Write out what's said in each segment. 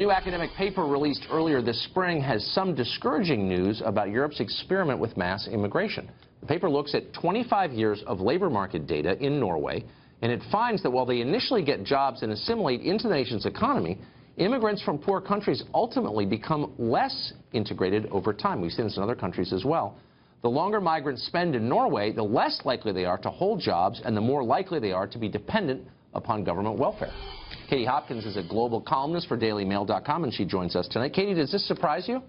New academic paper released earlier this spring has some discouraging news about Europe's experiment with mass immigration. The paper looks at 25 years of labor market data in Norway, and it finds that while they initially get jobs and assimilate into the nation's economy, immigrants from poor countries ultimately become less integrated over time. We've seen this in other countries as well. The longer migrants spend in Norway, the less likely they are to hold jobs and the more likely they are to be dependent upon government welfare. Katie Hopkins is a global columnist for DailyMail.com, and she joins us tonight. Katie, does this surprise you?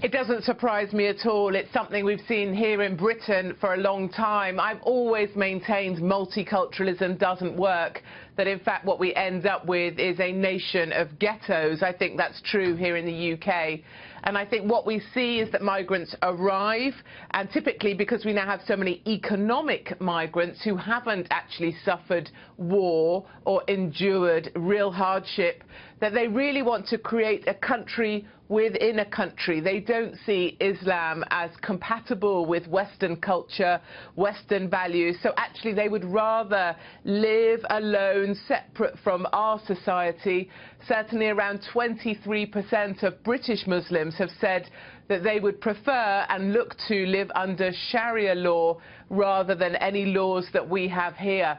It doesn't surprise me at all. It's something we've seen here in Britain for a long time. I've always maintained multiculturalism doesn't work, that in fact what we end up with is a nation of ghettos. I think that's true here in the UK. And I think what we see is that migrants arrive, and typically because we now have so many economic migrants who haven't actually suffered war or endured real hardship, that they really want to create a country within a country. They don't see Islam as compatible with Western culture, Western values. So actually they would rather live alone, separate from our society. Certainly around 23% of British Muslims have said that they would prefer and look to live under Sharia law rather than any laws that we have here.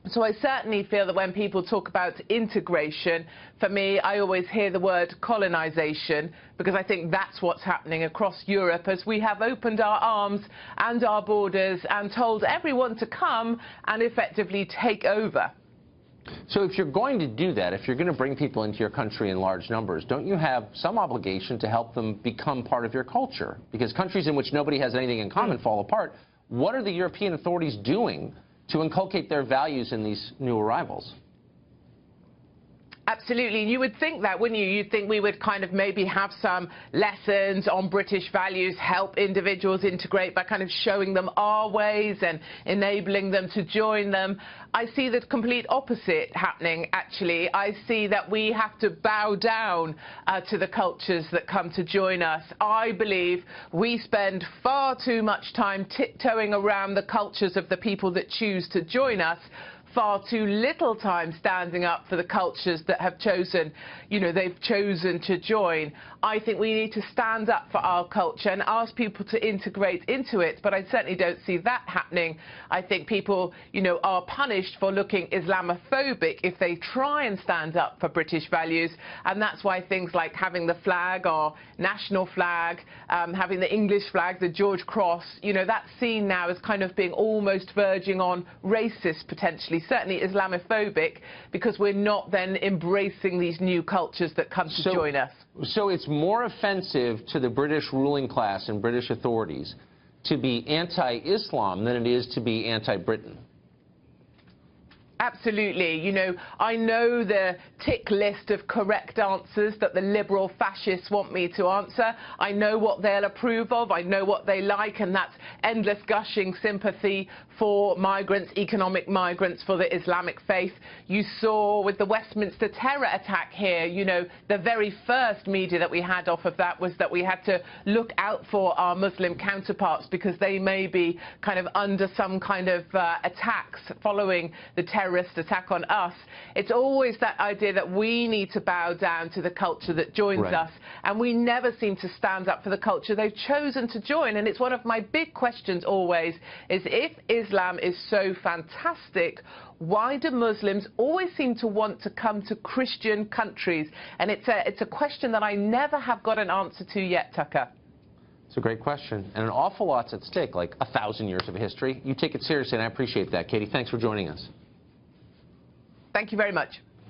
So I certainly feel that when people talk about integration, for me, I always hear the word colonization, because I think that's what's happening across Europe as we have opened our arms and our borders and told everyone to come and effectively take over. So if you're going to do that, if you're going to bring people into your country in large numbers, don't you have some obligation to help them become part of your culture? Because countries in which nobody has anything in common fall apart. What are the European authorities doing to inculcate their values in these new arrivals? Absolutely. You would think that, wouldn't you? You'd think we would kind of maybe have some lessons on British values, help individuals integrate by kind of showing them our ways and enabling them to join them. I see the complete opposite happening, actually. I see that we have to bow down to the cultures that come to join us. I believe we spend far too much time tiptoeing around the cultures of the people that choose to join us, far too little time standing up for the cultures that have chosen, they've chosen to join. I think we need to stand up for our culture and ask people to integrate into it, but I certainly don't see that happening. I think people, are punished for looking Islamophobic if they try and stand up for British values, and that's why things like having the flag, our national flag, having the English flag, the George Cross, that's seen now as kind of being almost verging on racist potentially, certainly Islamophobic, because we're not then embracing these new cultures that come to join us. So it's more offensive to the British ruling class and British authorities to be anti-Islam than it is to be anti-Britain. Absolutely. I know the tick list of correct answers that the liberal fascists want me to answer. I know what they'll approve of. I know what they like, and that's endless gushing sympathy for migrants, economic migrants, for the Islamic faith. You saw with the Westminster terror attack here, the very first media that we had off of that was that we had to look out for our Muslim counterparts because they may be kind of under some kind of attacks following the terrorist attack on us. It's always that idea that we need to bow down to the culture that joins us, and we never seem to stand up for the culture they've chosen to join. And it's one of my big questions always is, if Islam is so fantastic, why do Muslims always seem to want to come to Christian countries? And it's a question that I never have got an answer to yet, Tucker. It's a great question, and an awful lot's at stake, like 1,000 years of history. You take it seriously, and I appreciate that. Katie, thanks for joining us. Thank you very much.